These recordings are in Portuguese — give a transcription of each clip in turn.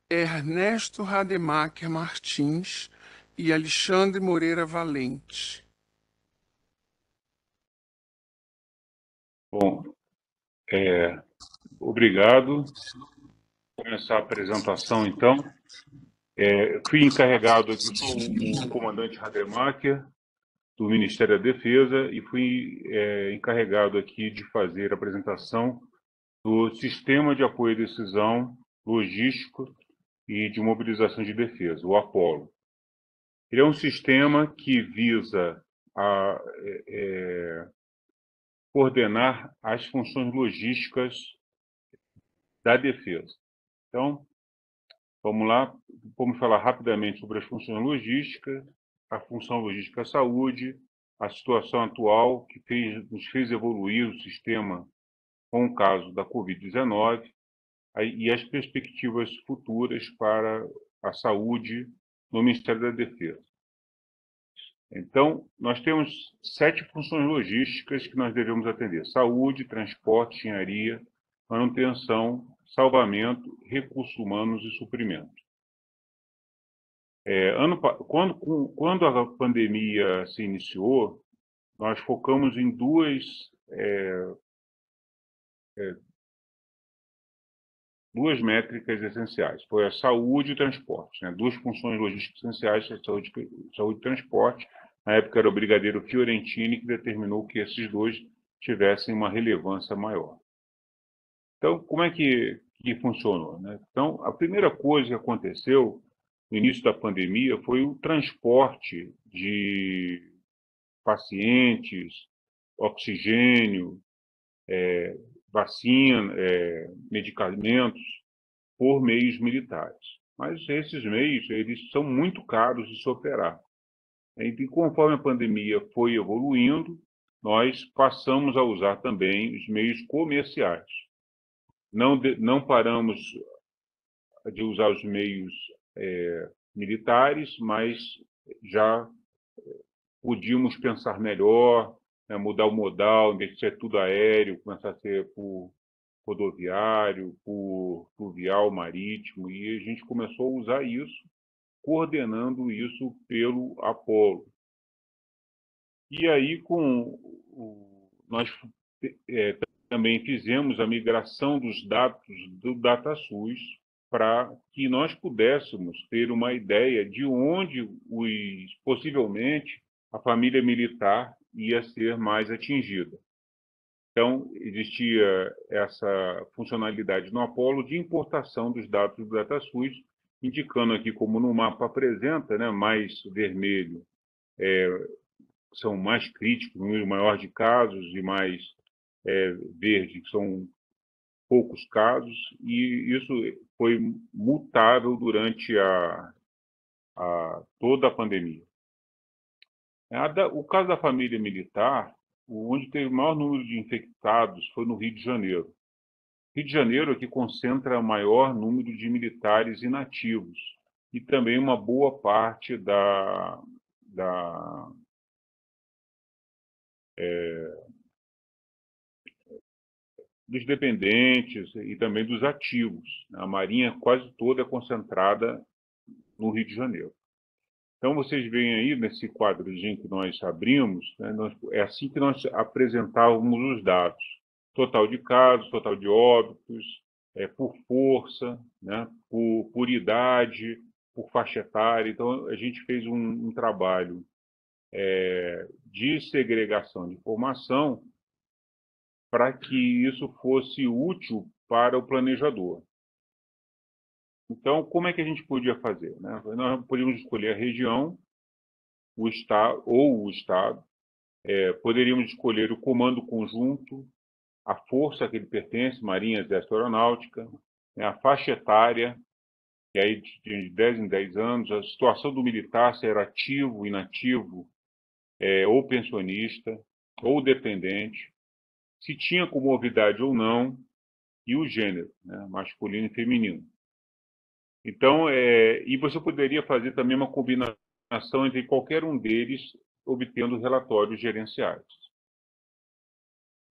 Ernesto Rademacher Martins e Alexandre Moreira Valente. Bom, obrigado. Vou começar a apresentação, então. Fui encarregado aqui, sou o comandante Rademacher, do Ministério da Defesa, e fui encarregado aqui de fazer a apresentação do Sistema de Apoio à Decisão Logístico e de Mobilização de Defesa, o APOLO. Ele é um sistema que visa coordenar as funções logísticas da defesa. Então, vamos lá, vamos falar rapidamente sobre as funções logísticas, a função logística saúde, a situação atual que nos fez evoluir o sistema com o caso da Covid-19 e as perspectivas futuras para a saúde no Ministério da Defesa. Então, nós temos 7 funções logísticas que nós devemos atender: saúde, transporte, engenharia, manutenção, salvamento, recursos humanos e suprimento. Quando a pandemia se iniciou, nós focamos em duas métricas essenciais. Foi a saúde e o transporte, né? Duas funções logísticas essenciais, saúde e transporte. Na época era o brigadeiro Fiorentini que determinou que esses dois tivessem uma relevância maior. Então, como é que funcionou, né? Então, a primeira coisa que aconteceu no início da pandemia foi o transporte de pacientes, oxigênio, vacina, medicamentos, por meios militares. Mas esses meios, eles são muito caros de se operar. E conforme a pandemia foi evoluindo, nós passamos a usar também os meios comerciais. Não paramos de usar os meios militares, mas já podíamos pensar melhor, né, mudar o modal, em vez de ser tudo aéreo, começar a ser por rodoviário, por fluvial, marítimo, e a gente começou a usar isso, coordenando isso pelo Apolo. E aí, nós também fizemos a migração dos dados do DataSUS para que nós pudéssemos ter uma ideia de onde possivelmente a família militar ia ser mais atingida. Então, existia essa funcionalidade no Apollo de importação dos dados do DataSUS, indicando aqui como no mapa apresenta, né, mais vermelho são mais críticos, um número maior de casos, e mais verde, que são poucos casos, e isso foi mutável durante toda a pandemia. O caso da família militar, onde teve o maior número de infectados foi no Rio de Janeiro. Rio de Janeiro é que concentra o maior número de militares inativos e também uma boa parte dos dependentes e também dos ativos. A Marinha quase toda é concentrada no Rio de Janeiro. Então, vocês veem aí nesse quadrozinho que nós abrimos, né, é assim que nós apresentávamos os dados. Total de casos, total de óbitos, por força, né, por idade, por faixa etária. Então, a gente fez um trabalho de segregação de informação para que isso fosse útil para o planejador. Então, como é que a gente podia fazer, né? Nós podíamos escolher a região, o estado ou o estado, poderíamos escolher o comando conjunto, a força a que ele pertence, Marinha, Exército, Aeronáutica, né, a faixa etária, que aí de 10 em 10 anos, a situação do militar, se era ativo, inativo, ou pensionista, ou dependente, se tinha comorbidade ou não, e o gênero, né, masculino e feminino. Então, e você poderia fazer também uma combinação entre qualquer um deles, obtendo relatórios gerenciais.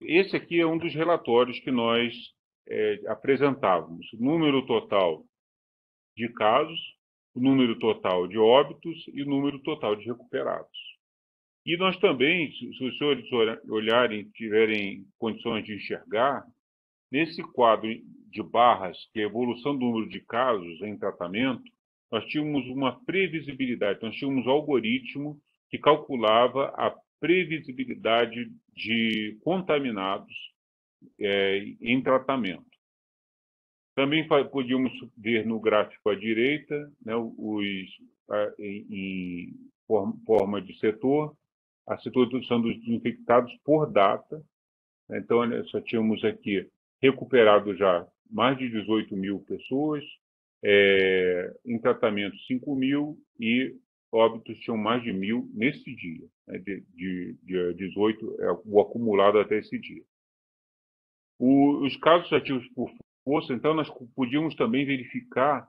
Esse aqui é um dos relatórios que nós apresentávamos. Número total de casos, o número total de óbitos e o número total de recuperados. E nós também, se os senhores olharem, tiverem condições de enxergar, nesse quadro de barras, que é a evolução do número de casos em tratamento, nós tínhamos uma previsibilidade, nós tínhamos um algoritmo que calculava a previsibilidade de contaminados em tratamento. Também podíamos ver no gráfico à direita, né, em forma de setor, a situação dos infectados por data. Então, só tínhamos aqui recuperado já mais de 18 mil pessoas, em tratamento 5 mil e óbitos tinham mais de 1.000 nesse dia, né, de 18, o acumulado até esse dia. Os casos ativos por força, então, nós podíamos também verificar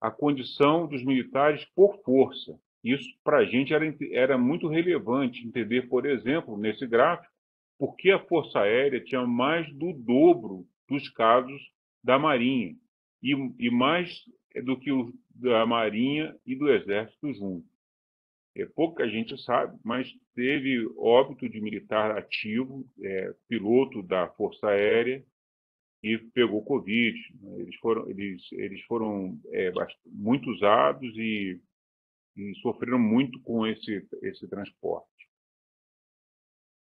a condição dos militares por força. Isso, para a gente, era muito relevante entender, por exemplo, nesse gráfico, por que a Força Aérea tinha mais do dobro dos casos da Marinha, e mais do que o da Marinha e do Exército juntos. Pouca gente sabe, mas teve óbito de militar ativo, piloto da Força Aérea, e pegou Covid. Eles foram muito usados e sofreram muito com esse transporte.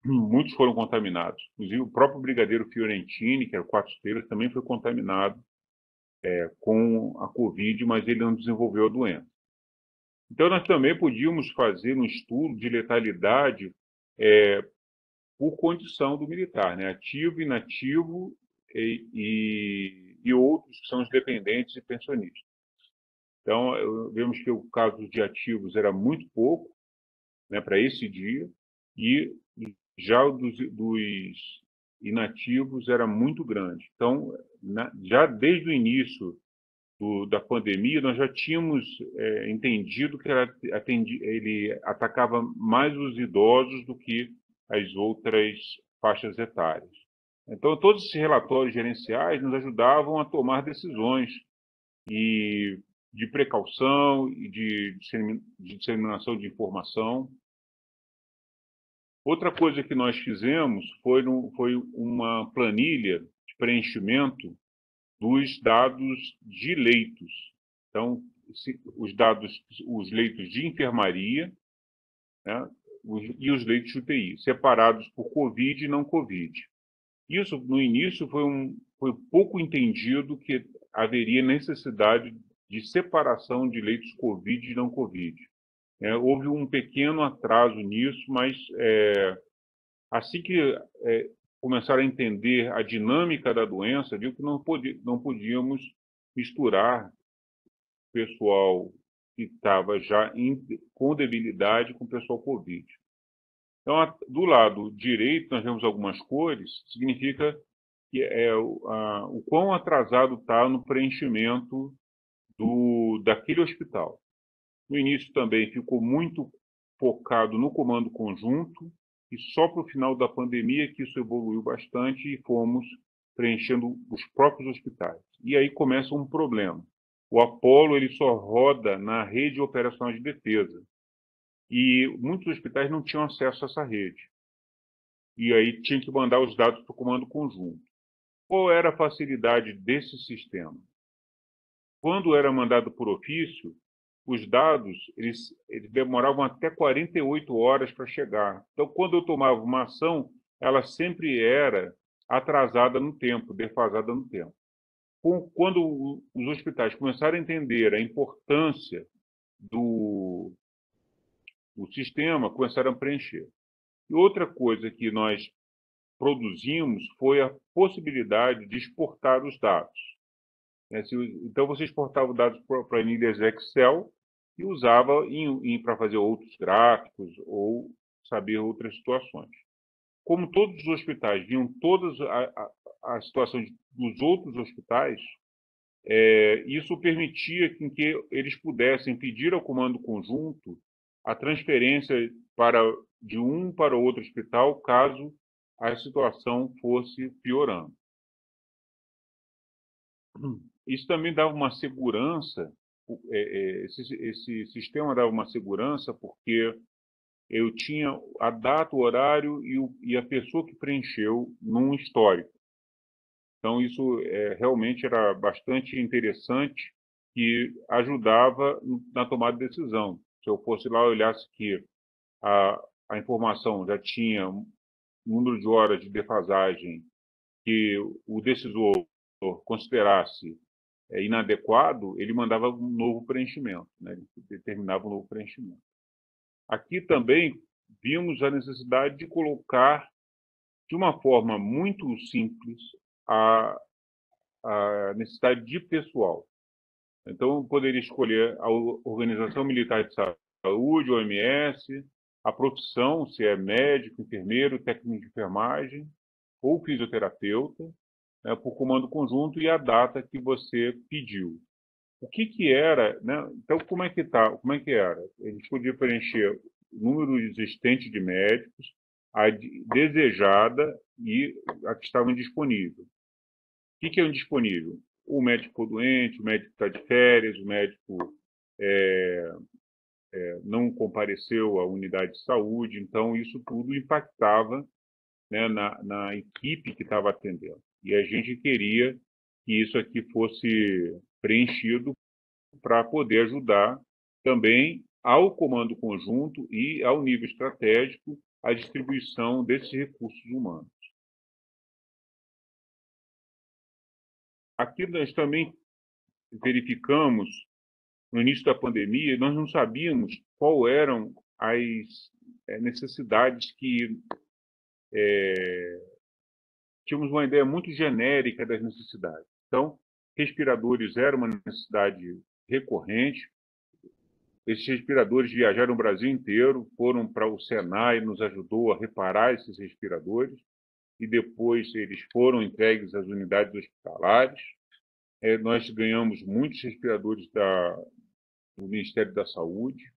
Muitos foram contaminados. Inclusive, o próprio brigadeiro Fiorentini, que era o 4 estrelas, também foi contaminado com a Covid, mas ele não desenvolveu a doença. Então, nós também podíamos fazer um estudo de letalidade por condição do militar, né? Ativo, inativo e outros que são os dependentes e pensionistas. Então, vemos que o caso de ativos era muito pouco, né, para esse dia, e já o dos inativos era muito grande. Então, já desde o início da pandemia, nós já tínhamos entendido que ele atacava mais os idosos do que as outras faixas etárias. Então, todos esses relatórios gerenciais nos ajudavam a tomar decisões de precaução e de disseminação de informação. Outra coisa que nós fizemos foi uma planilha de preenchimento dos dados de leitos. Então, os leitos de enfermaria, né, e os leitos de UTI, separados por Covid e não Covid. Isso, no início, foi pouco entendido que haveria necessidade de separação de leitos Covid e não Covid. Houve um pequeno atraso nisso, mas assim que começaram a entender a dinâmica da doença, viu que não podíamos misturar o pessoal que estava já com debilidade com o pessoal Covid. Então, do lado direito, nós vemos algumas cores, significa que o quão atrasado está no preenchimento daquele hospital. No início também ficou muito focado no comando conjunto, e só para o final da pandemia que isso evoluiu bastante e fomos preenchendo os próprios hospitais. E aí começa um problema. O Apollo ele só roda na rede operacional de defesa. E muitos hospitais não tinham acesso a essa rede. E aí tinha que mandar os dados para o comando conjunto. Qual era a facilidade desse sistema? Quando era mandado por ofício, os dados eles demoravam até 48 horas para chegar. Então, quando eu tomava uma ação, ela sempre era atrasada no tempo, defasada no tempo. Quando os hospitais começaram a entender a importância do sistema, começaram a preencher. E outra coisa que nós produzimos foi a possibilidade de exportar os dados. Então, você exportava dados para planilhas Excel e usava para fazer outros gráficos ou saber outras situações. Como todos os hospitais viam todas a situação dos outros hospitais, isso permitia que eles pudessem pedir ao comando conjunto a transferência de um para o outro hospital, caso a situação fosse piorando. Isso também dava uma segurança, esse sistema dava uma segurança porque eu tinha a data, o horário e a pessoa que preencheu num histórico. Então, isso realmente era bastante interessante e ajudava na tomada de decisão. Se eu fosse lá e olhasse que a informação já tinha um número de horas de defasagem que o decisor considerasse inadequado, ele mandava um novo preenchimento, né? Ele determinava um novo preenchimento. Aqui também vimos a necessidade de colocar de uma forma muito simples a necessidade de pessoal. Então, eu poderia escolher a Organização Militar de Saúde, OMS, a profissão, se é médico, enfermeiro, técnico de enfermagem ou fisioterapeuta, né, por comando conjunto e a data que você pediu. O que era, né? Então, como é que tá? Como é que era? A gente podia preencher o número existente de médicos, a desejada e a que estava indisponível. O que é indisponível? O médico doente, o médico está de férias, o médico não compareceu à unidade de saúde, então isso tudo impactava, né, na equipe que estava atendendo. E a gente queria que isso aqui fosse preenchido para poder ajudar também ao comando conjunto e ao nível estratégico a distribuição desses recursos humanos. Aqui nós também verificamos, no início da pandemia, nós não sabíamos qual eram as necessidades que tínhamos uma ideia muito genérica das necessidades. Então, respiradores era uma necessidade recorrente. Esses respiradores viajaram o Brasil inteiro, foram para o Senai, nos ajudou a reparar esses respiradores, e depois eles foram entregues às unidades hospitalares. Nós ganhamos muitos respiradores do Ministério da Saúde,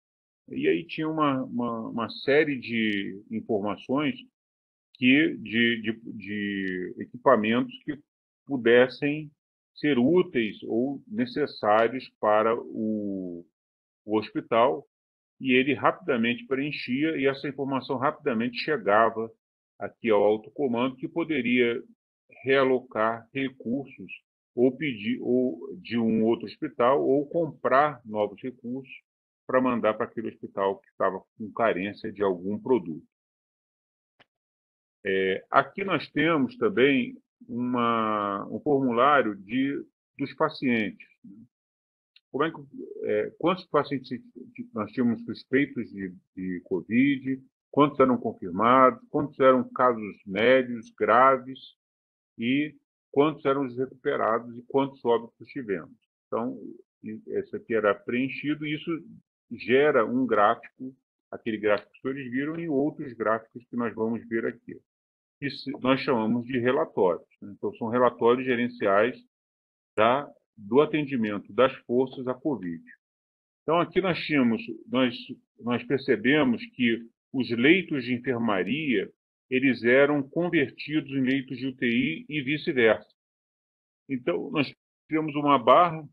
e aí tinha uma série de informações de equipamentos que pudessem ser úteis ou necessários para o hospital, e ele rapidamente preenchia, e essa informação rapidamente chegava aqui ao alto comando, que poderia realocar recursos ou pedir ou de um outro hospital ou comprar novos recursos para mandar para aquele hospital que estava com carência de algum produto. Aqui nós temos também um formulário dos pacientes. Como é que, quantos pacientes nós tínhamos suspeitos de Covid, quantos eram confirmados, quantos eram casos médios, graves e quantos eram os recuperados e quantos óbitos tivemos. Então, isso aqui era preenchido e isso gera um gráfico, aquele gráfico que os senhores viram, e outros gráficos que nós vamos ver aqui. Isso nós chamamos de relatórios, né? Então, são relatórios gerenciais do atendimento das forças à Covid. Então, aqui nós percebemos que os leitos de enfermaria eles eram convertidos em leitos de UTI e vice-versa. Então, nós temos uma barra,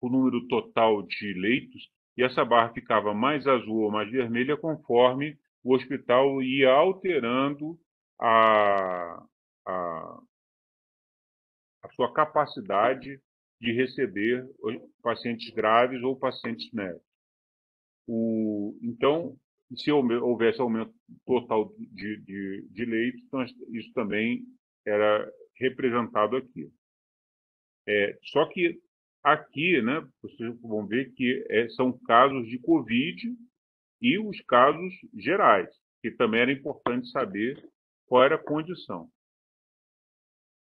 o número total de leitos, e essa barra ficava mais azul ou mais vermelha conforme o hospital ia alterando a sua capacidade de receber pacientes graves ou pacientes médicos. Então, se houvesse aumento total de leitos, então isso também era representado aqui. Só que aqui, né, vocês vão ver que são casos de Covid e os casos gerais, que também era importante saber qual era a condição.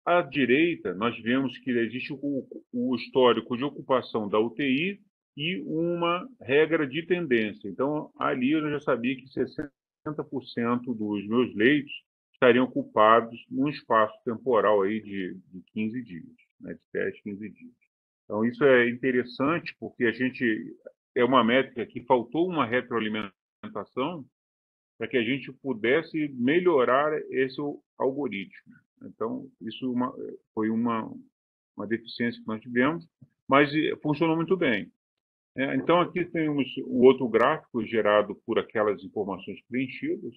À direita, nós vemos que existe o histórico de ocupação da UTI e uma regra de tendência. Então, ali eu já sabia que 60% dos meus leitos estariam ocupados num espaço temporal aí de 15 dias, né, de 10, 15 dias. Então, isso é interessante porque é uma métrica que faltou uma retroalimentação para que a gente pudesse melhorar esse algoritmo. Então, isso foi uma deficiência que nós tivemos, mas funcionou muito bem. Então, aqui temos o outro gráfico gerado por aquelas informações preenchidas,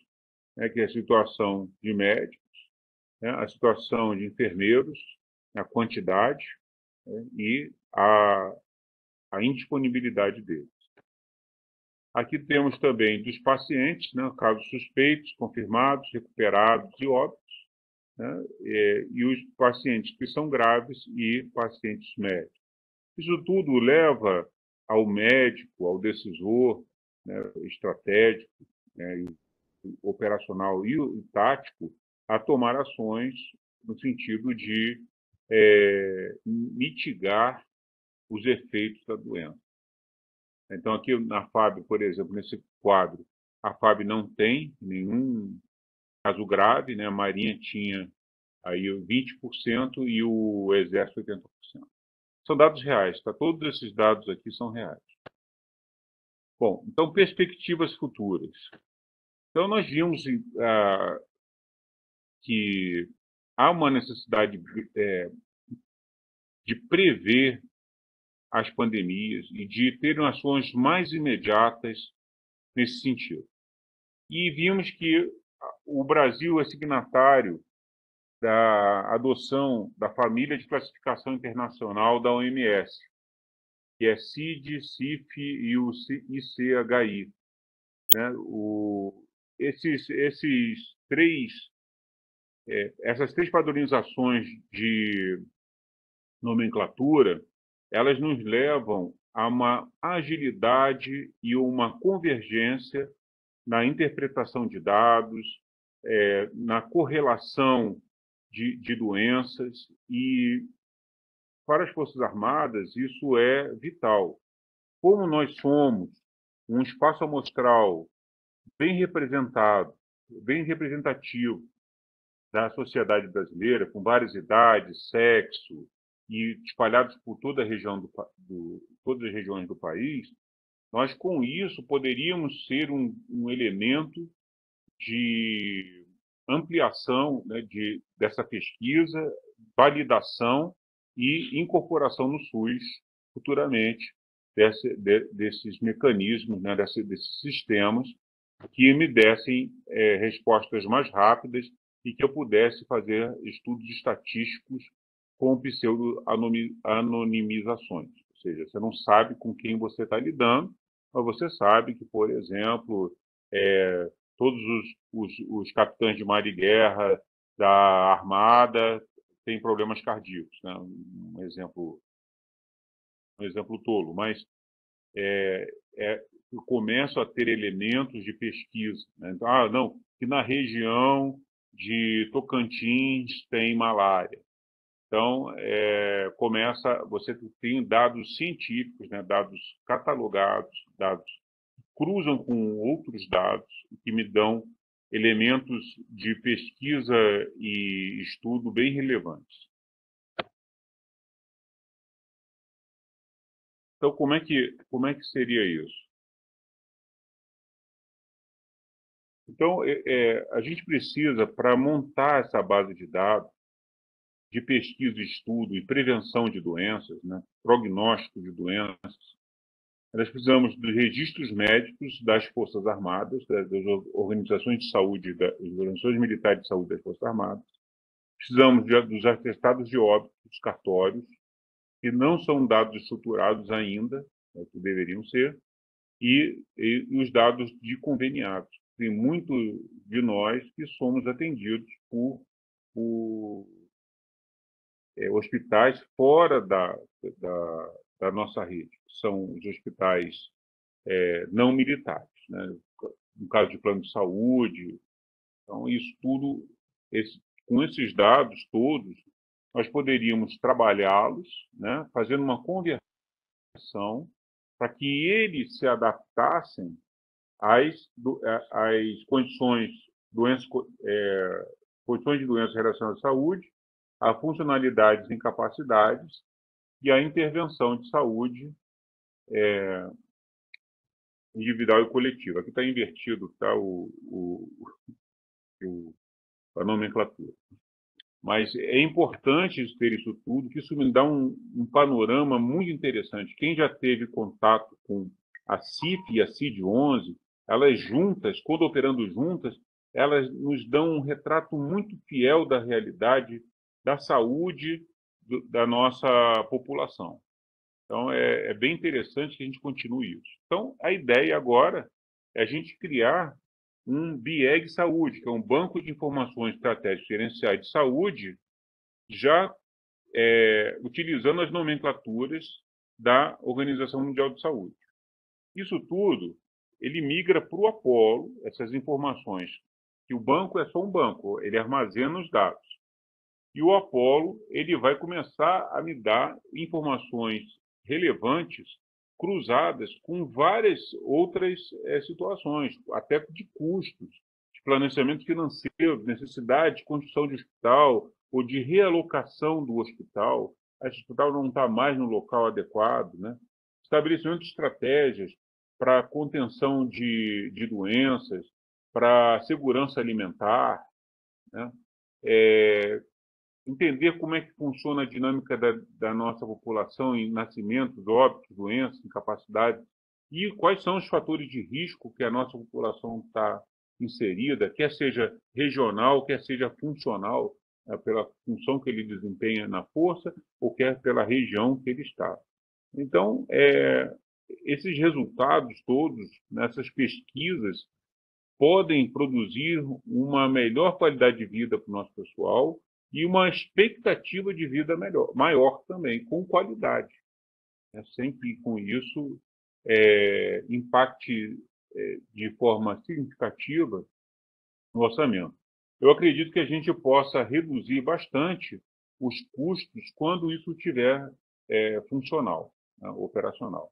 que é a situação de médicos, a situação de enfermeiros, a quantidade, e a indisponibilidade deles. Aqui temos também dos pacientes, casos suspeitos, confirmados, recuperados e óbitos, e os pacientes que são graves e pacientes médicos. Isso tudo leva ao médico, ao decisor, estratégico, operacional e tático a tomar ações no sentido de mitigar os efeitos da doença. Então, aqui na FAB, por exemplo, nesse quadro, a FAB não tem nenhum caso grave, a Marinha tinha aí 20% e o Exército 80%. São dados reais, tá? Todos esses dados aqui são reais. Bom, então, perspectivas futuras. Então, nós vimos que há uma necessidade de prever as pandemias e de ter ações mais imediatas nesse sentido. E vimos que o Brasil é signatário da adoção da família de classificação internacional da OMS, que é CID, CIF e o ICHI. Essas três padronizações de nomenclatura, elas nos levam a uma agilidade e uma convergência na interpretação de dados, na correlação de doenças, e para as Forças Armadas isso é vital. Como nós somos um espaço amostral bem representado, bem representativo da sociedade brasileira, com várias idades, sexo, e espalhados por toda a região todas as regiões do país, nós, com isso, poderíamos ser um elemento de ampliação, dessa pesquisa, validação e incorporação no SUS, futuramente, desses mecanismos, desses sistemas, que me dessem respostas mais rápidas e que eu pudesse fazer estudos estatísticos com pseudo-anonimizações. Ou seja, você não sabe com quem você está lidando, mas você sabe que, por exemplo, todos os capitães de mar e guerra da Armada têm problemas cardíacos. Um exemplo tolo, mas eu começo a ter elementos de pesquisa. Então, não, que na região de Tocantins tem malária. Então, você tem dados científicos, dados catalogados, dados que cruzam com outros dados que me dão elementos de pesquisa e estudo bem relevantes. Então, como é que seria isso? Então, a gente precisa, para montar essa base de dados, de pesquisa, estudo e prevenção de doenças, prognóstico de doenças, nós precisamos dos registros médicos das Forças Armadas, das organizações de saúde, das organizações militares de saúde das Forças Armadas. Precisamos dos atestados de óbito dos cartórios, que não são dados estruturados ainda, que deveriam ser, e os dados de conveniados. Tem muito de nós que somos atendidos por hospitais fora da nossa rede, que são os hospitais não militares, no caso de plano de saúde. Então, isso tudo, com esses dados todos, nós poderíamos trabalhá-los, fazendo uma conversão para que eles se adaptassem às condições de doenças relacionadas à saúde, a funcionalidades e incapacidades e a intervenção de saúde individual e coletiva. Aqui está invertido, tá, a nomenclatura. Mas é importante ter isso tudo, que isso me dá um panorama muito interessante. Quem já teve contato com a CIF e a CID-11, elas juntas, quando operando juntas, elas nos dão um retrato muito fiel da realidade da saúde da nossa população. Então, é bem interessante que a gente continue isso. Então, a ideia agora é a gente criar um BIEG Saúde, que é um banco de informações estratégicas gerenciais de saúde, já utilizando as nomenclaturas da Organização Mundial de Saúde. Isso tudo, ele migra para o Apollo, essas informações, que o banco é só um banco, ele armazena os dados. E o Apollo, ele vai começar a me dar informações relevantes cruzadas com várias outras situações, até de custos, de planejamento financeiro, necessidade de construção de hospital ou de realocação do hospital. O hospital não está mais no local adequado, né? Estabelecimento de estratégias para contenção de doenças, para segurança alimentar, né? Entender como é que funciona a dinâmica da nossa população em nascimentos, óbitos, doenças, incapacidade, e quais são os fatores de risco que a nossa população está inserida, quer seja regional, quer seja funcional, pela função que ele desempenha na força, ou quer pela região que ele está. Então, esses resultados todos, nessas pesquisas, podem produzir uma melhor qualidade de vida para o nosso pessoal e uma expectativa de vida maior também, com qualidade, sem que com isso impacte de forma significativa no orçamento. Eu acredito que a gente possa reduzir bastante os custos quando isso estiver funcional, né, operacional.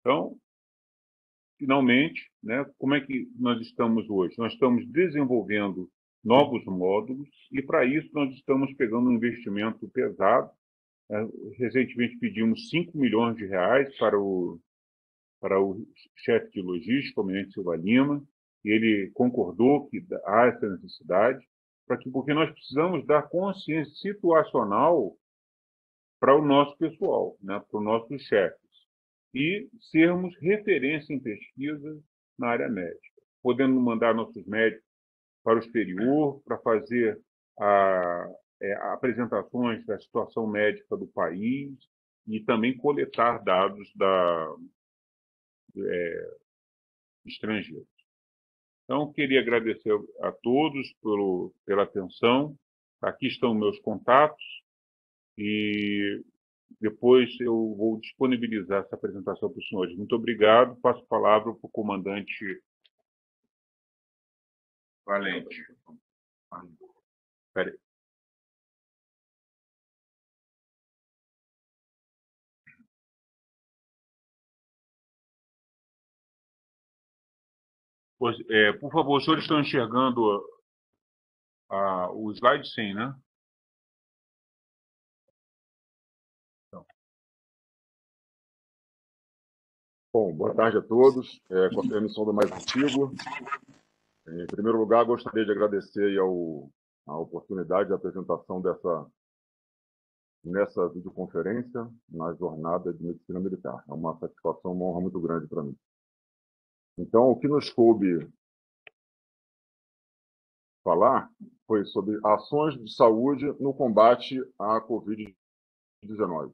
Então, finalmente, né, como é que nós estamos hoje? Nós estamos desenvolvendo novos módulos e, para isso, nós estamos pegando um investimento pesado. Recentemente pedimos 5 milhões de reais para o chefe de logística, o Almirante Silva Lima, e ele concordou que há essa necessidade, porque nós precisamos dar consciência situacional para o nosso pessoal, né, para os nossos chefes, e sermos referência em pesquisa na área médica, podendo mandar nossos médicos para o exterior para fazer apresentações da situação médica do país e também coletar dados estrangeiros. Então, queria agradecer a todos pela atenção. Aqui estão meus contatos e depois eu vou disponibilizar essa apresentação para os senhores. Muito obrigado. Passo a palavra para o comandante Valente. Espera aí. Por favor, os senhores estão enxergando o slide? Sim, né? Então. Bom, boa tarde a todos. Com a permissão do mais antigo. Em primeiro lugar, gostaria de agradecer a oportunidade de apresentação nessa videoconferência na jornada de medicina militar. É uma satisfação, uma honra muito grande para mim. Então, o que nos coube falar foi sobre ações de saúde no combate à Covid-19.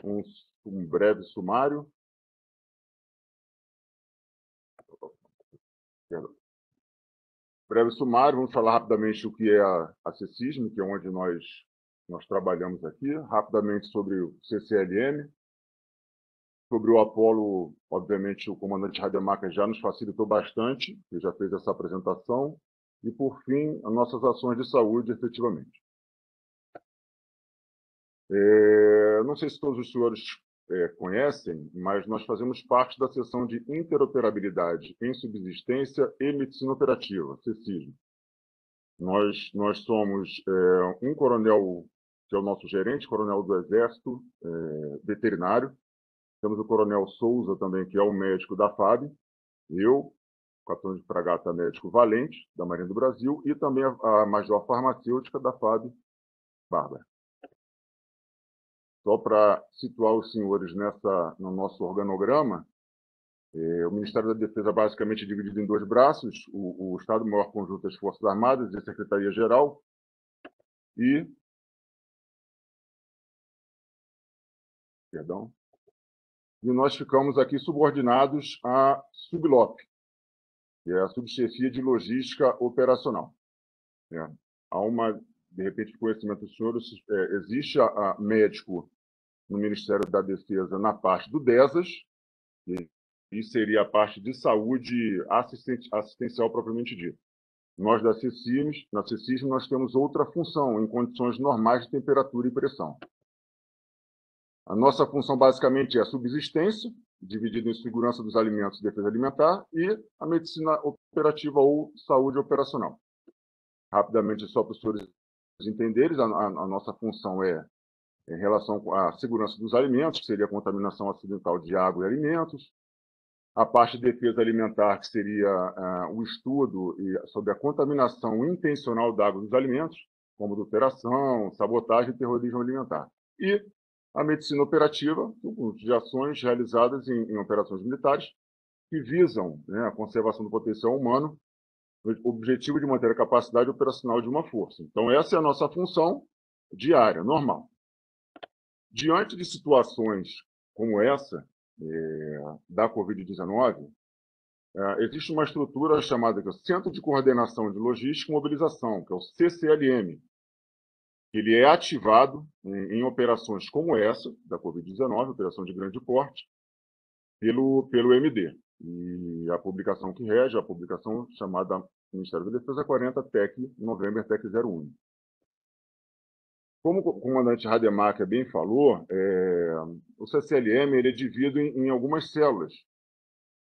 Um breve sumário. Vamos falar rapidamente o que é a CECISM, que é onde nós trabalhamos aqui, rapidamente sobre o CCLM, sobre o Apollo, obviamente o comandante Rademacher já nos facilitou bastante, ele já fez essa apresentação, e por fim, as nossas ações de saúde, efetivamente. Não sei se todos os senhores conhecem, mas nós fazemos parte da seção de interoperabilidade em subsistência e medicina operativa, CECISM. Nós somos um coronel, que é o nosso gerente, coronel do Exército, veterinário. Temos o coronel Souza também, que é o médico da FAB. Eu, capitão de fragata médico Valente, da Marinha do Brasil, e também a major farmacêutica da FAB, Bárbara. Só para situar os senhores no nosso organograma, o Ministério da Defesa basicamente é dividido em dois braços, o Estado-Maior Conjunto das Forças Armadas e a Secretaria-Geral, e nós ficamos aqui subordinados à SUBLOP, que é a Subchefia de Logística Operacional. Há de repente, conhecimento dos senhores, existe a médico no Ministério da Defesa na parte do DESAS, e seria a parte de saúde assistencial propriamente dita. Nós na CECISM, nós temos outra função, em condições normais de temperatura e pressão. A nossa função, basicamente, é a subsistência, dividida em segurança dos alimentos e defesa alimentar, e a medicina operativa ou saúde operacional. Rapidamente, só para os senhores entenderem, a nossa função é em relação à segurança dos alimentos, que seria a contaminação acidental de água e alimentos. A parte de defesa alimentar, que seria o estudo sobre a contaminação intencional da água dos alimentos, como adulteração, sabotagem e terrorismo alimentar. E a medicina operativa, de ações realizadas em operações militares que visam a conservação do potencial humano, o objetivo de manter a capacidade operacional de uma força. Então, essa é a nossa função diária, normal. Diante de situações como essa, da Covid-19, existe uma estrutura chamada Centro de Coordenação de Logística e Mobilização, que é o CCLM. Ele é ativado em operações como essa, da Covid-19, operação de grande porte, pelo MD. E a publicação que rege, a publicação chamada Ministério da Defesa 40, TEC, November, TEC 01. Como o comandante Rademacher bem falou, o CCLM ele é dividido em algumas células.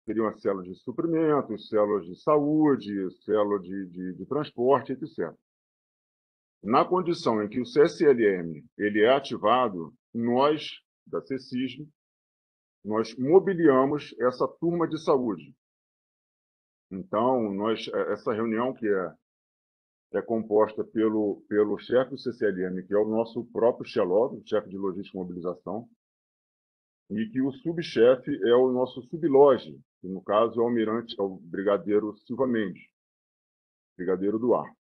Seriam as células de suprimentos, células de saúde, células de transporte, etc. Na condição em que o CCLM ele é ativado, nós, da CECISM, nós mobiliamos essa turma de saúde. Então, essa reunião que é composta pelo chefe do CCLM, que é o nosso próprio XELOG, chefe de Logística e Mobilização, e que o subchefe é o nosso subloge, que no caso é o brigadeiro Silva Mendes, brigadeiro do ar.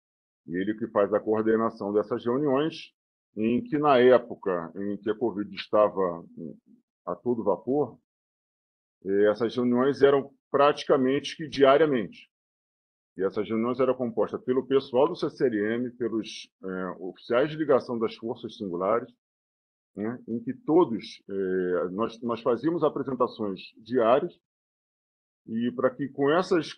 E ele que faz a coordenação dessas reuniões, em que na época em que a Covid estava a todo vapor, essas reuniões eram praticamente que diariamente. E essas reuniões eram compostas pelo pessoal do CCLM, pelos oficiais de ligação das forças singulares, em que todos nós fazíamos apresentações diárias, e para que com essas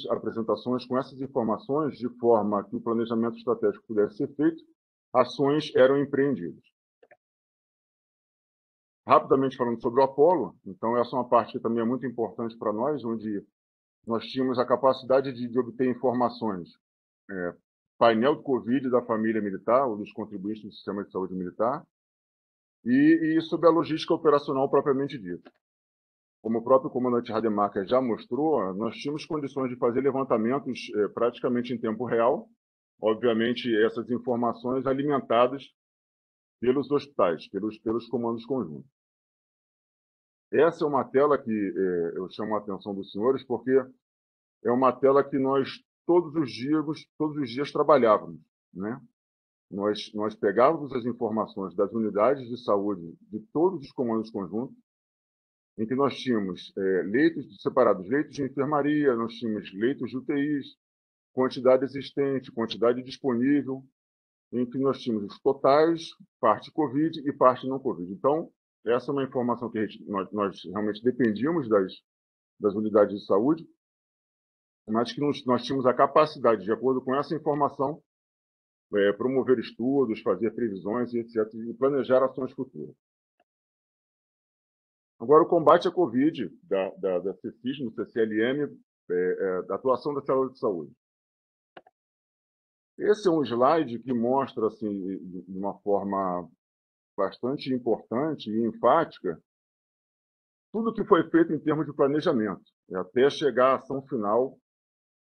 apresentações, com essas informações, de forma que o planejamento estratégico pudesse ser feito, ações eram empreendidas. Rapidamente falando sobre o Apolo, então essa é uma parte que também é muito importante para nós, onde nós tínhamos a capacidade de obter informações, painel de Covid da família militar, ou dos contribuintes do sistema de saúde militar, e sobre a logística operacional propriamente dita. Como o próprio comandante Rademacher já mostrou, nós tínhamos condições de fazer levantamentos praticamente em tempo real, obviamente essas informações alimentadas pelos hospitais, pelos comandos conjuntos. Essa é uma tela que eu chamo a atenção dos senhores, porque é uma tela que nós todos os dias trabalhávamos, né? Nós pegávamos as informações das unidades de saúde de todos os comandos conjuntos, em que nós tínhamos leitos separados, leitos de enfermaria, nós tínhamos leitos de UTIs, quantidade existente, quantidade disponível, em que nós tínhamos os totais, parte Covid e parte não Covid. Então, essa é uma informação que nós realmente dependíamos das unidades de saúde, mas que nós tínhamos a capacidade, de acordo com essa informação, promover estudos, fazer previsões, etc., e planejar ações futuras. Agora, o combate à Covid, da CECISM, do CCLM, da atuação da célula de saúde. Esse é um slide que mostra, assim, de uma forma bastante importante e enfática, tudo que foi feito em termos de planejamento, até chegar à ação final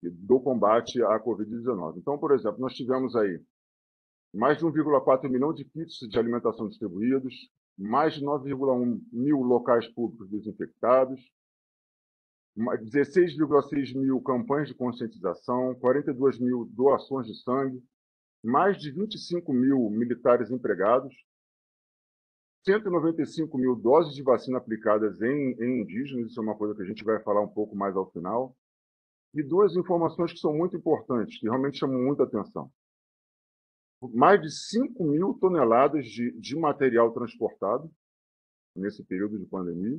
do combate à Covid-19. Então, por exemplo, nós tivemos aí mais de 1,4 milhão de kits de alimentação distribuídos, mais de 9,1 mil locais públicos desinfectados, 16,6 mil campanhas de conscientização, 42 mil doações de sangue, mais de 25 mil militares empregados, 195 mil doses de vacina aplicadas em indígenas, isso é uma coisa que a gente vai falar um pouco mais ao final, e duas informações que são muito importantes, que realmente chamam muita atenção. Mais de 5 mil toneladas de material transportado nesse período de pandemia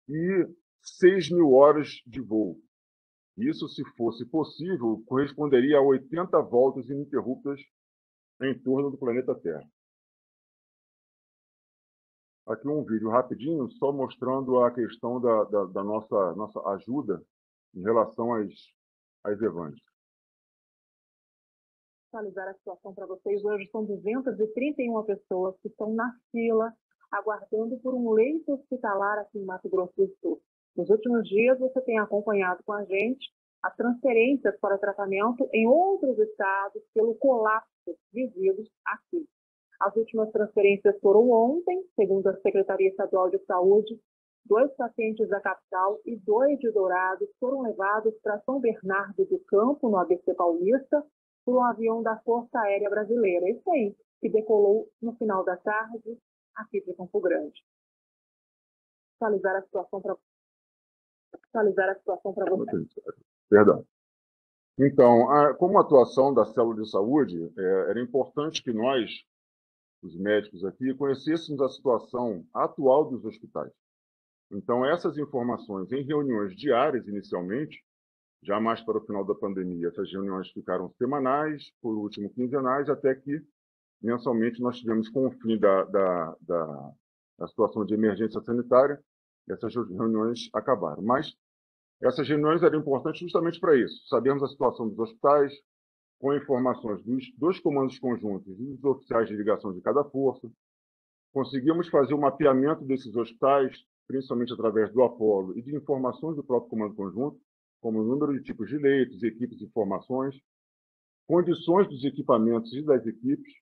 e 6 mil horas de voo. Isso, se fosse possível, corresponderia a 80 voltas ininterruptas em torno do planeta Terra. Aqui um vídeo rapidinho, só mostrando a questão da nossa ajuda em relação às evantes. Atualizar a situação para vocês. Hoje são 231 pessoas que estão na fila, aguardando por um leito hospitalar aqui em Mato Grosso do Sul. Nos últimos dias, você tem acompanhado com a gente as transferências para tratamento em outros estados pelo colapso vividos aqui. As últimas transferências foram ontem, segundo a Secretaria Estadual de Saúde. 2 pacientes da capital e 2 de Dourados foram levados para São Bernardo do Campo, no ABC Paulista, por um avião da Força Aérea Brasileira. Isso aí, que decolou no final da tarde, aqui de Campo Grande. Atualizar a situação para vocês. Verdade. Então, como atuação da célula de saúde, era importante que nós, os médicos aqui, conhecêssemos a situação atual dos hospitais. Então, essas informações em reuniões diárias, inicialmente, já mais para o final da pandemia, essas reuniões ficaram semanais, por último quinzenais, até que, mensalmente, nós tivemos, com o fim da situação de emergência sanitária, essas reuniões acabaram. Mas essas reuniões eram importantes justamente para isso, sabermos a situação dos hospitais, com informações dos comandos conjuntos e dos oficiais de ligação de cada força. Conseguimos fazer o mapeamento desses hospitais, principalmente através do Apolo e de informações do próprio comando conjunto, como o número de tipos de leitos, equipes e formações, condições dos equipamentos e das equipes.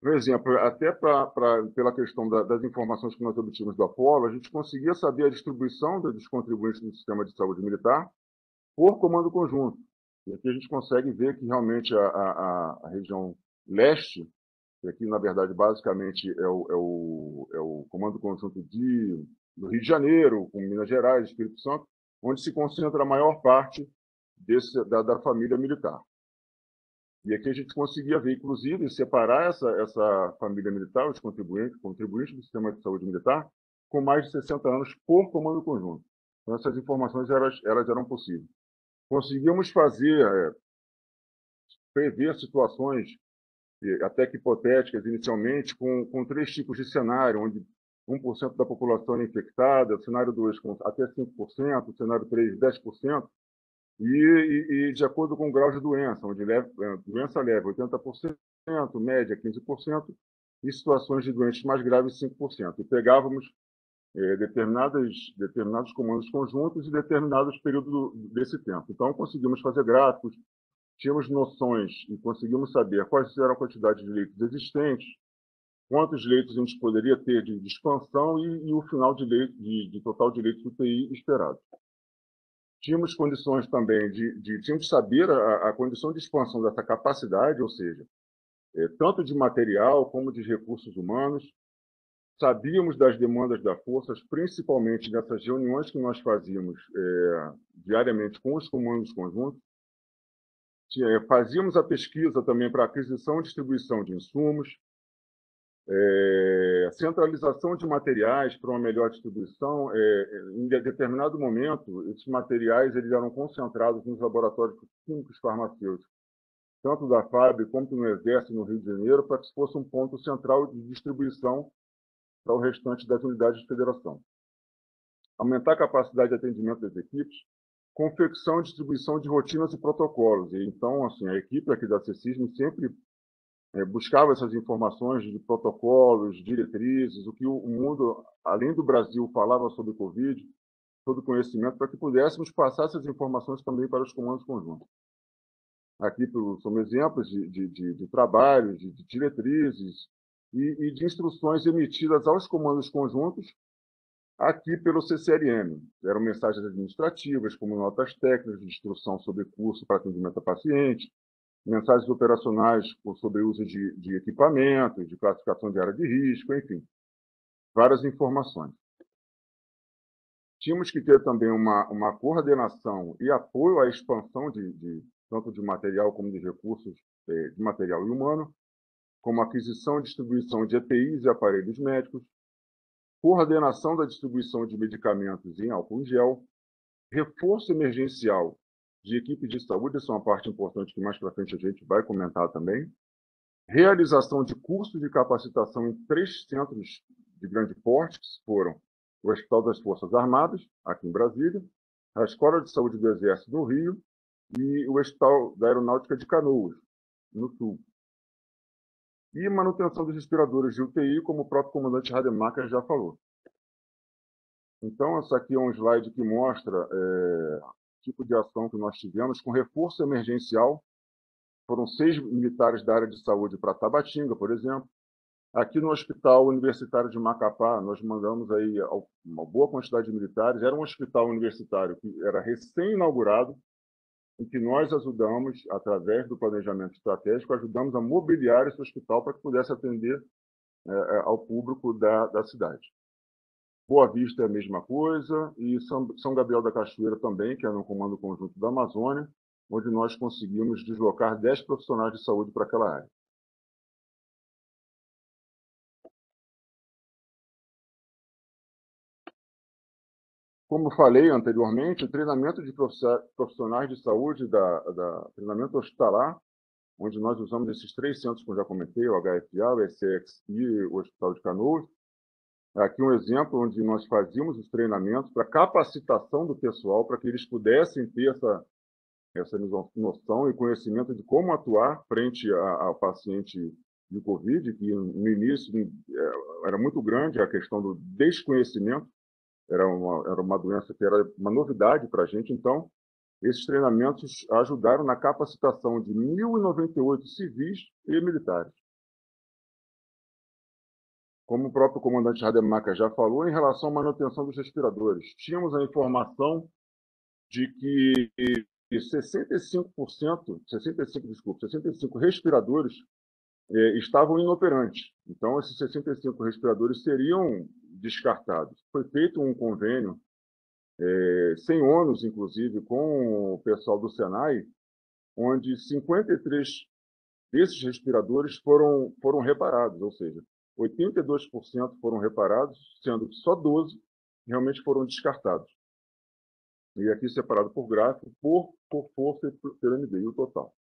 Por exemplo, até pela questão das informações que nós obtivemos do Apolo, a gente conseguia saber a distribuição dos contribuintes do sistema de saúde militar por comando conjunto. E aqui a gente consegue ver que realmente a região leste, que aqui, na verdade, basicamente é o comando conjunto do Rio de Janeiro, com Minas Gerais, Espírito Santo, onde se concentra a maior parte da família militar. E aqui a gente conseguia ver, inclusive, separar essa família militar, os contribuintes do sistema de saúde militar, com mais de 60 anos por comando conjunto. Então, essas informações elas eram possíveis. Conseguimos prever situações, até que hipotéticas inicialmente, com 3 tipos de cenário, onde 1% da população é infectada, cenário 2 com até 5%, cenário 3, 10%, e de acordo com o grau de doença, onde doença leve 80%, média 15%, e situações de doentes mais graves 5%. E pegávamos determinados comandos conjuntos e determinados períodos desse tempo. Então, conseguimos fazer gráficos, tínhamos noções e conseguimos saber quais eram a quantidade de leitos existentes, quantos leitos a gente poderia ter de expansão e o final de total de leitos UTI esperado. Tínhamos condições também tínhamos de saber a condição de expansão dessa capacidade, ou seja, tanto de material como de recursos humanos. Sabíamos das demandas das forças, principalmente nessas reuniões que nós fazíamos diariamente com os comandos conjuntos. Fazíamos a pesquisa também para aquisição e distribuição de insumos, centralização de materiais para uma melhor distribuição. Em determinado momento, esses materiais eles eram concentrados nos laboratórios químicos farmacêuticos, tanto da FAB quanto no Exército, no Rio de Janeiro, para que fosse um ponto central de distribuição para o restante das unidades de federação. Aumentar a capacidade de atendimento das equipes, confecção e distribuição de rotinas e protocolos. E, então, assim, a equipe aqui da CECISM sempre buscava essas informações de protocolos, diretrizes, o que o mundo, além do Brasil, falava sobre o Covid, todo o conhecimento, para que pudéssemos passar essas informações também para os comandos conjuntos. Aqui são exemplos de trabalhos, de diretrizes e de instruções emitidas aos comandos conjuntos aqui pelo CCLM. Eram mensagens administrativas, como notas técnicas de instrução sobre curso para atendimento a paciente, mensagens operacionais sobre uso de equipamentos, de classificação de área de risco, enfim, várias informações. Tínhamos que ter também uma coordenação e apoio à expansão tanto de material como de recursos de material e humano, como aquisição e distribuição de EPIs e aparelhos médicos, coordenação da distribuição de medicamentos em álcool em gel, reforço emergencial de equipe de saúde, essa é uma parte importante que mais para frente a gente vai comentar também, realização de cursos de capacitação em 3 centros de grande porte, que foram o Hospital das Forças Armadas, aqui em Brasília, a Escola de Saúde do Exército, no Rio, e o Hospital da Aeronáutica de Canoas, no Sul. E manutenção dos respiradores de UTI, como o próprio comandante Rademacher já falou. Então, essa aqui é um slide que mostra o tipo de ação que nós tivemos com reforço emergencial. Foram 6 militares da área de saúde para Tabatinga, por exemplo. Aqui no Hospital Universitário de Macapá, nós mandamos aí uma boa quantidade de militares. Era um hospital universitário que era recém-inaugurado, em que nós ajudamos, através do planejamento estratégico, ajudamos a mobiliar esse hospital para que pudesse atender ao público da cidade. Boa Vista é a mesma coisa, e São Gabriel da Cachoeira também, que é no Comando Conjunto da Amazônia, onde nós conseguimos deslocar 10 profissionais de saúde para aquela área. Como falei anteriormente, o treinamento de profissionais de saúde, treinamento hospitalar, onde nós usamos esses 3 centros que eu já comentei, o HFA, o SEX e o Hospital de Canoas. Aqui um exemplo onde nós fazíamos os treinamentos para capacitação do pessoal, para que eles pudessem ter essa noção e conhecimento de como atuar frente ao paciente de Covid, que no início era muito grande a questão do desconhecimento. Era uma doença que era uma novidade para a gente, então esses treinamentos ajudaram na capacitação de 1.098 civis e militares. Como o próprio comandante Rademacher já falou, em relação à manutenção dos respiradores, tínhamos a informação de que 65 respiradores estavam inoperantes. Então, esses 65 respiradores seriam descartados. Foi feito um convênio, sem ônus, inclusive, com o pessoal do Senai, onde 53 desses respiradores foram reparados, ou seja, 82% foram reparados, sendo que só 12 realmente foram descartados. E aqui separado por gráfico, por força e pelo NDI, o total.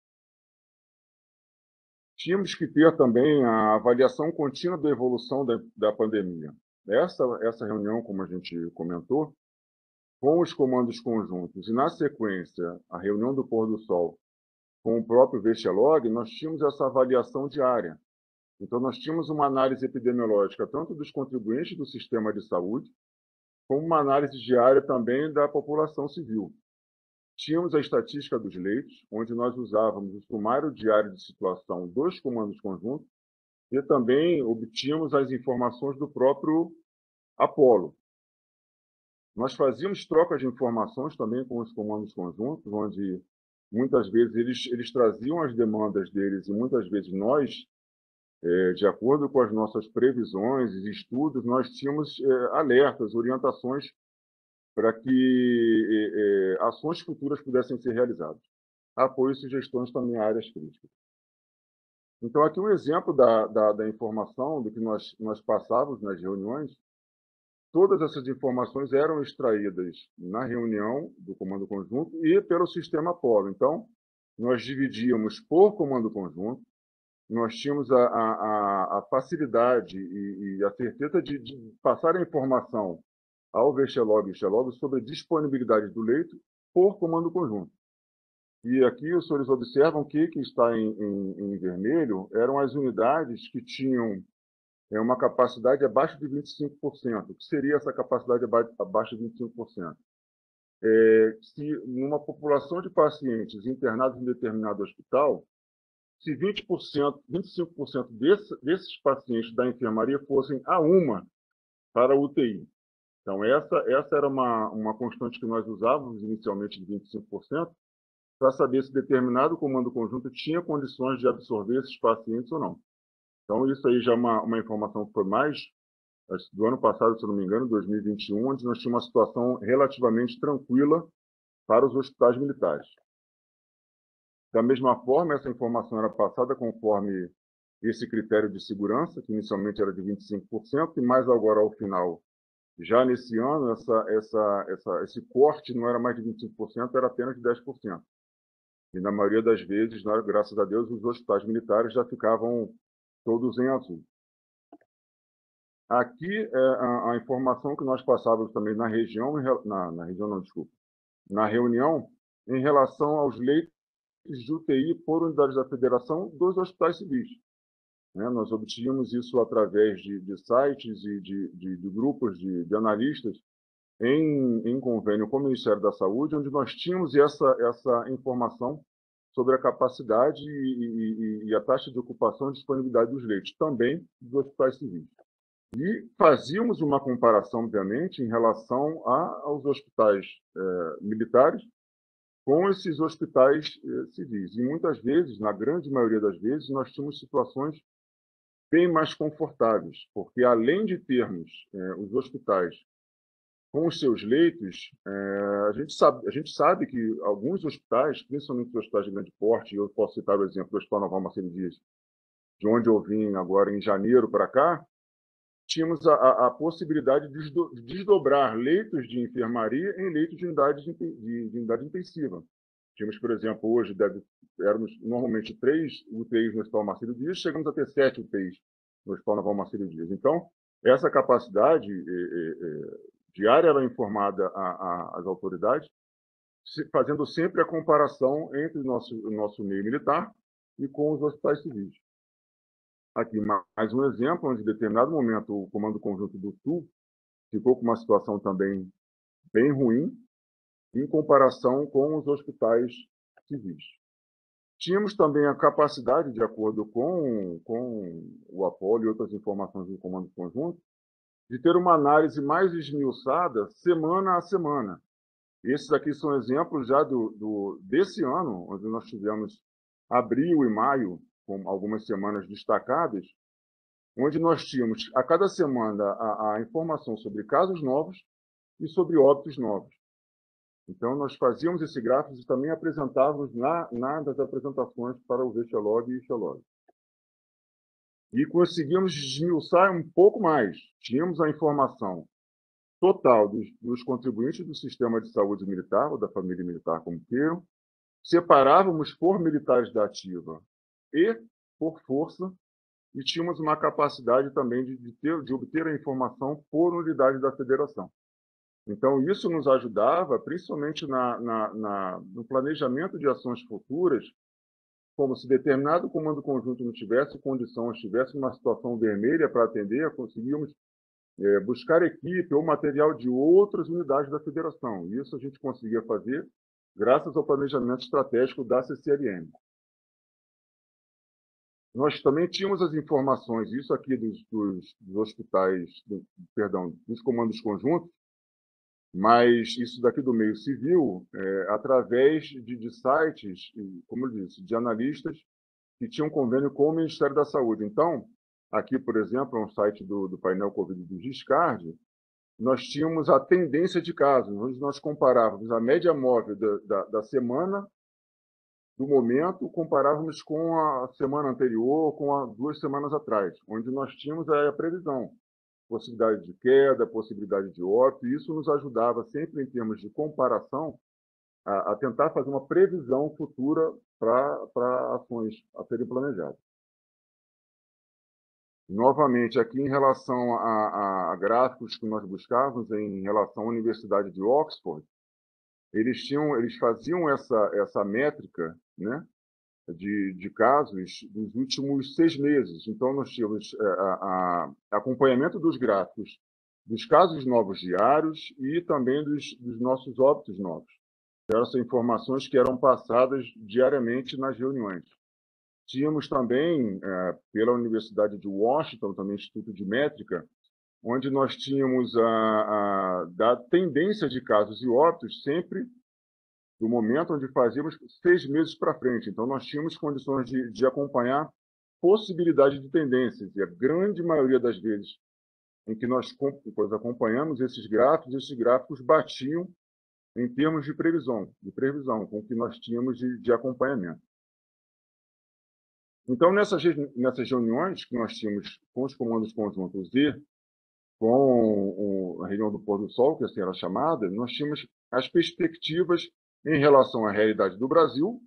Tínhamos que ter também a avaliação contínua da evolução da pandemia. Essa reunião, como a gente comentou, com os comandos conjuntos e, na sequência, a reunião do pôr do sol com o próprio Vestelog, nós tínhamos essa avaliação diária. Então, nós tínhamos uma análise epidemiológica tanto dos contribuintes do sistema de saúde, como uma análise diária também da população civil. Tínhamos a estatística dos leitos, onde nós usávamos o sumário diário de situação dos comandos conjuntos e também obtínhamos as informações do próprio Apolo. Nós fazíamos trocas de informações também com os comandos conjuntos, onde muitas vezes eles traziam as demandas deles e muitas vezes nós, de acordo com as nossas previsões e estudos, nós tínhamos alertas, orientações para que ações futuras pudessem ser realizadas. Apoio e sugestões também a áreas críticas. Então, aqui um exemplo da informação, do que nós passávamos nas reuniões. Todas essas informações eram extraídas na reunião do Comando Conjunto e pelo sistema Apolo. Então, nós dividíamos por Comando Conjunto, nós tínhamos a facilidade e a certeza de passar a informação ao Vestelog sobre a disponibilidade do leito por Comando Conjunto. E aqui os senhores observam que está em vermelho eram as unidades que tinham uma capacidade abaixo de 25%. O que seria essa capacidade abaixo de 25%? se numa população de pacientes internados em determinado hospital, se 20%, 25% desses pacientes da enfermaria fossem a uma para a UTI. Então, essa era uma constante que nós usávamos inicialmente de 25%, para saber se determinado comando conjunto tinha condições de absorver esses pacientes ou não. Então, isso aí já é uma informação que foi mais do ano passado, se não me engano, 2021, onde nós tínhamos uma situação relativamente tranquila para os hospitais militares. Da mesma forma, essa informação era passada conforme esse critério de segurança, que inicialmente era de 25%, e mais agora, ao final, já nesse ano, esse corte não era mais de 25%, era apenas de 10%. E, na maioria das vezes, graças a Deus, os hospitais militares já ficavam todos em azul. Aqui é a informação que nós passávamos também na região, na reunião, em relação aos leitos de UTI por unidades da federação dos hospitais civis. Nós obtínhamos isso através de sites e de grupos de analistas em convênio com o Ministério da Saúde, onde nós tínhamos essa informação sobre a capacidade e a taxa de ocupação e disponibilidade dos leitos, também dos hospitais civis. E fazíamos uma comparação, obviamente, em relação aos hospitais militares com esses hospitais civis. E muitas vezes, na grande maioria das vezes, nós tínhamos situações bem mais confortáveis, porque além de termos os hospitais com os seus leitos, a gente sabe que alguns hospitais, principalmente os hospitais de grande porte, eu posso citar o exemplo do Hospital Naval Marcelo Dias, de onde eu vim agora em janeiro para cá, tínhamos a possibilidade de desdobrar leitos de enfermaria em leitos de unidade intensiva. Tínhamos, por exemplo, hoje éramos normalmente 3 UTIs no Hospital Marcelo Dias, chegamos a ter 7 UTIs no Hospital Naval Marcelo Dias. Então, essa capacidade diária era informada às autoridades, fazendo sempre a comparação entre o nosso meio militar e com os hospitais civis. Aqui, mais um exemplo, onde, em determinado momento, o Comando Conjunto do Sul ficou com uma situação também bem ruim, em comparação com os hospitais civis. Tínhamos também a capacidade, de acordo com o Apolo e outras informações do Comando Conjunto, de ter uma análise mais esmiuçada semana a semana. Esses aqui são exemplos já desse ano, onde nós tivemos abril e maio, com algumas semanas destacadas, onde nós tínhamos a cada semana a informação sobre casos novos e sobre óbitos novos. Então, nós fazíamos esse gráfico e também apresentávamos nas apresentações para o VCHLOG e XLOG. E conseguimos esmiuçar um pouco mais. Tínhamos a informação total dos contribuintes do sistema de saúde militar, ou da família militar como queiram, separávamos por militares da ativa e por força, e tínhamos uma capacidade também de obter a informação por unidade da federação. Então, isso nos ajudava, principalmente no planejamento de ações futuras, como se determinado comando conjunto não tivesse condição, estivesse numa situação vermelha para atender, conseguíamos buscar equipe ou material de outras unidades da federação. Isso a gente conseguia fazer graças ao planejamento estratégico da CCLM. Nós também tínhamos as informações, isso aqui dos hospitais, dos comandos conjuntos, mas isso daqui do meio civil, através de sites, como eu disse, de analistas que tinham convênio com o Ministério da Saúde. Então, aqui, por exemplo, é um site do painel Covid do Giscard, nós tínhamos a tendência de casos, onde nós comparávamos a média móvel da semana, do momento, comparávamos com a semana anterior, com 2 semanas atrás, onde nós tínhamos a previsão, possibilidade de queda, possibilidade de óbito, e isso nos ajudava sempre, em termos de comparação, a tentar fazer uma previsão futura para ações a serem planejadas. Novamente, aqui em relação a gráficos que nós buscávamos, em relação à Universidade de Oxford, eles faziam essa métrica, né, de casos dos últimos 6 meses. Então, nós tínhamos acompanhamento dos gráficos dos casos novos diários e também dos nossos óbitos novos. Essas informações que eram passadas diariamente nas reuniões. Tínhamos também, pela Universidade de Washington, também Instituto de Métrica, onde nós tínhamos da tendência de casos e óbitos sempre do momento onde fazíamos 6 meses para frente. Então, nós tínhamos condições de acompanhar possibilidade de tendências. E a grande maioria das vezes em que nós acompanhamos esses gráficos batiam em termos de previsão com o que nós tínhamos de acompanhamento. Então, nessas reuniões que nós tínhamos com os comandos conjuntos e com a reunião do pôr do sol, que assim era chamada, nós tínhamos as perspectivas em relação à realidade do Brasil,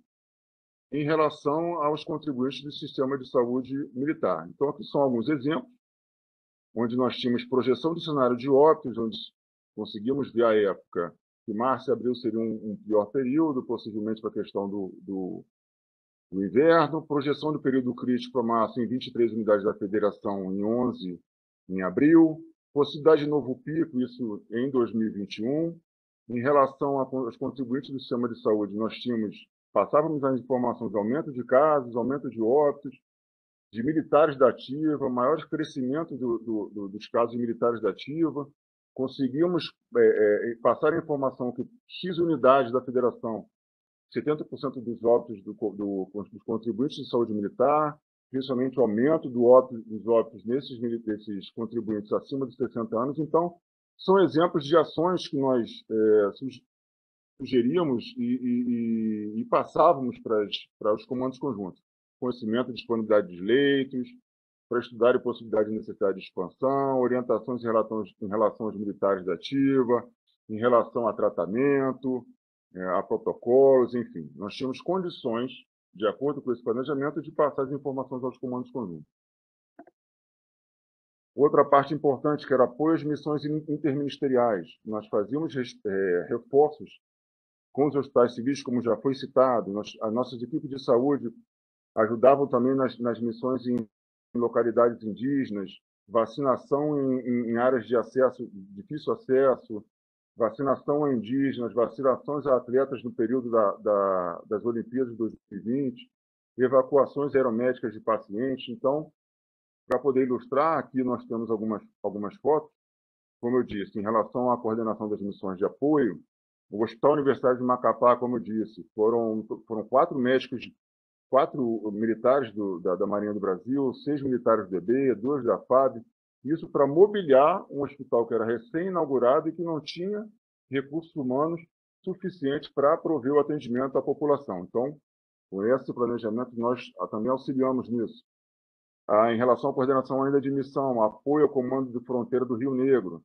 em relação aos contribuintes do sistema de saúde militar. Então, aqui são alguns exemplos, onde nós tínhamos projeção do cenário de óbitos, onde conseguimos ver a época que março e abril seria um pior período, possivelmente para a questão do inverno, projeção do período crítico para março em 23 unidades da federação, em 11 em abril, possibilidade de novo pico, isso em 2021. Em relação aos contribuintes do sistema de saúde, nós passávamos as informações de aumento de casos, aumento de óbitos, de militares da ativa, maior crescimento dos casos de militares da ativa. Conseguimos passar a informação que X unidades da federação, 70% dos óbitos dos contribuintes de saúde militar, principalmente o aumento dos óbitos nesses contribuintes acima de 60 anos. Então, são exemplos de ações que nós sugeríamos e passávamos para os comandos conjuntos. Conhecimento e disponibilidade de leitos, para estudar a possibilidade de necessidade de expansão, orientações em relação aos militares da ativa, em relação a tratamento, a protocolos, enfim. Nós tínhamos condições, de acordo com esse planejamento, de passar as informações aos comandos conjuntos. Outra parte importante, que era apoio às missões interministeriais. Nós fazíamos reforços com os hospitais civis, como já foi citado. As nossas equipes de saúde ajudavam também nas missões em localidades indígenas, vacinação em áreas de difícil acesso, vacinação a indígenas, vacinações a atletas no período das Olimpíadas de 2020, evacuações aeromédicas de pacientes. Então, para poder ilustrar, aqui nós temos algumas fotos. Como eu disse, em relação à coordenação das missões de apoio, o Hospital Universitário de Macapá, como eu disse, foram 4 médicos, 4 militares da Marinha do Brasil, 6 militares do DB, 2 da FAB, isso para mobiliar um hospital que era recém-inaugurado e que não tinha recursos humanos suficientes para prover o atendimento à população. Então, com esse planejamento, nós também auxiliamos nisso. Em relação à coordenação ainda de missão, apoio ao Comando de Fronteira do Rio Negro,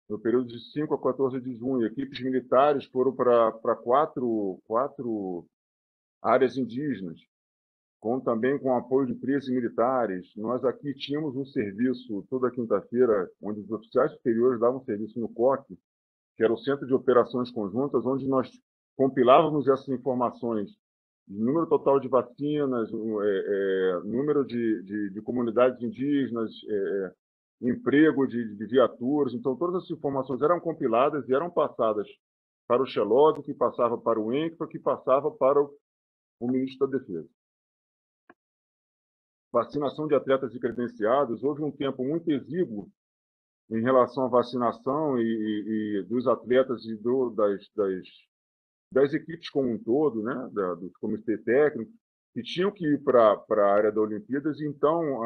no período de 5 a 14 de junho, equipes militares foram para 4 áreas indígenas, também com apoio de empresas militares. Nós aqui tínhamos um serviço toda quinta-feira, onde os oficiais superiores davam serviço no COC, que era o Centro de Operações Conjuntas, onde nós compilávamos essas informações, número total de vacinas, número de comunidades indígenas, emprego de viaturas. Então, todas as informações eram compiladas e eram passadas para o Xelog, que passava para o ENCPA, que passava para o Ministro da Defesa. Vacinação de atletas e credenciados. Houve um tempo muito exíguo em relação à vacinação e dos atletas e das equipes como um todo, né, do comitê técnico, que tinham que ir para a área das Olimpíadas. Então,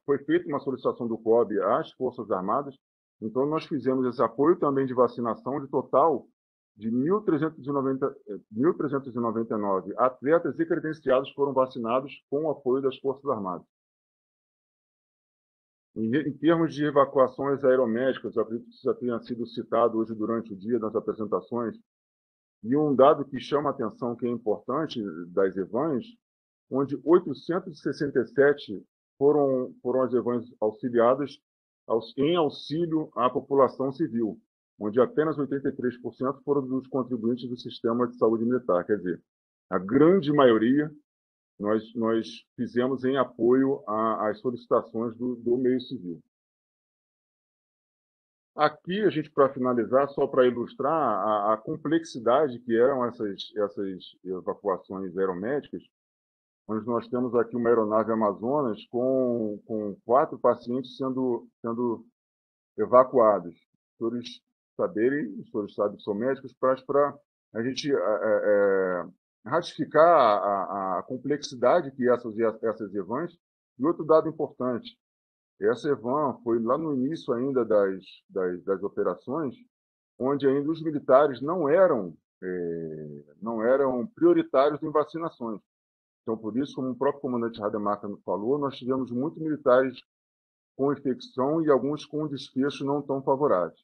foi feita uma solicitação do COB às Forças Armadas. Então, nós fizemos esse apoio também de vacinação, de total de 1.399 atletas e credenciados foram vacinados com o apoio das Forças Armadas. Em termos de evacuações aeromédicas, eu acredito que isso já tenha sido citado hoje durante o dia nas apresentações, e um dado que chama a atenção, que é importante, das EVANs, onde 867 foram as EVANs auxiliadas em auxílio à população civil, onde apenas 83% foram dos contribuintes do sistema de saúde militar. Quer dizer, a grande maioria nós fizemos em apoio às solicitações do meio civil. Aqui, a gente, para finalizar, só para ilustrar a complexidade que eram essas evacuações aeromédicas, onde nós temos aqui uma aeronave Amazonas com 4 pacientes sendo evacuados. Os senhores saberem, os senhores sabem que são médicos, para a gente ratificar a complexidade que essas EVAs. E outro dado importante, essa EVAN foi lá no início ainda das operações, onde ainda os militares não eram prioritários em vacinações. Então, por isso, como o próprio comandante Rademacher falou, nós tivemos muitos militares com infecção e alguns com desfecho não tão favoráveis.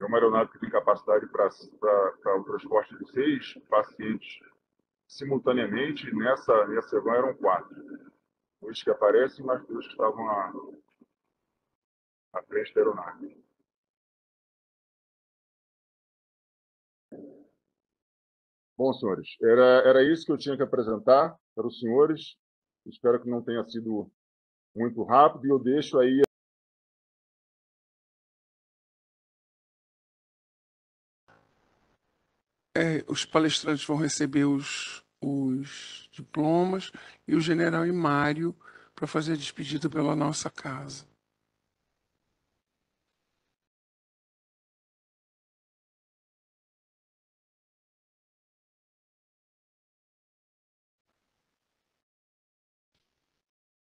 É uma aeronave que tem capacidade para o transporte de 6 pacientes simultaneamente. Nessa EVAN eram 4. Os que aparecem, mas 2 que estavam à frente da aeronave. Bom, senhores, era isso que eu tinha que apresentar para os senhores. Espero que não tenha sido muito rápido e eu deixo aí. Os palestrantes vão receber os diplomas e o general e Mário para fazer a despedida pela nossa casa.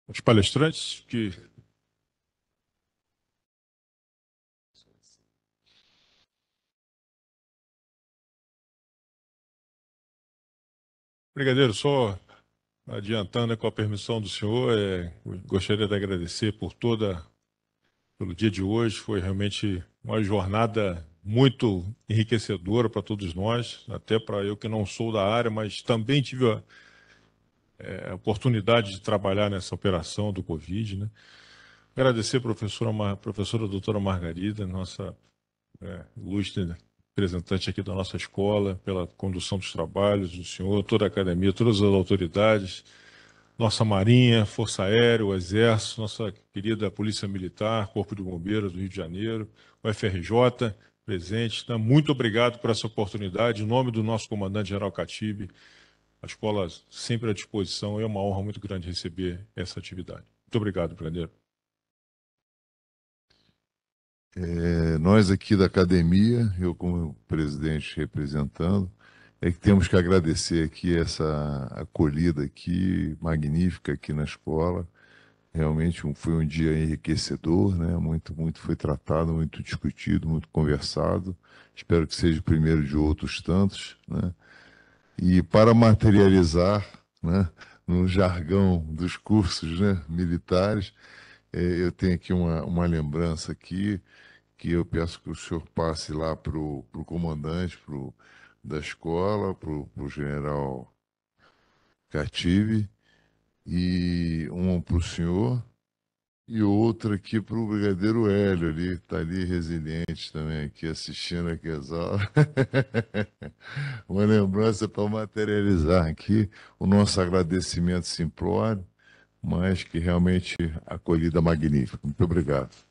Os palestrantes que... Brigadeiro, só adiantando, com a permissão do senhor, gostaria de agradecer pelo dia de hoje. Foi realmente uma jornada muito enriquecedora para todos nós, até para eu que não sou da área, mas também tive a oportunidade de trabalhar nessa operação do Covid, né? Agradecer a professora doutora Margarida, nossa ilustre representante aqui da nossa escola, pela condução dos trabalhos, do senhor, toda a academia, todas as autoridades, nossa Marinha, Força Aérea, o Exército, nossa querida Polícia Militar, Corpo de Bombeiros do Rio de Janeiro, o FRJ presente. Então, muito obrigado por essa oportunidade. Em nome do nosso comandante-geral Katibe, a escola sempre à disposição. É uma honra muito grande receber essa atividade. Muito obrigado, brigadeiro. Nós aqui da academia, eu como presidente representando, que temos que agradecer aqui essa acolhida aqui, magnífica aqui na escola. Realmente foi um dia enriquecedor, né? Muito foi tratado, muito discutido, muito conversado. Espero que seja o primeiro de outros tantos, né? E para materializar, né, no jargão dos cursos, né, militares, eu tenho aqui uma lembrança aqui, que eu peço que o senhor passe lá para o comandante da escola, para o general Katibe, e uma para o senhor, e outra aqui para o brigadeiro Hélio, ali, está ali resiliente também, aqui assistindo aqui as aulas. Uma lembrança para materializar aqui o nosso agradecimento simplório, mas que realmente acolhida magnífica. Muito obrigado.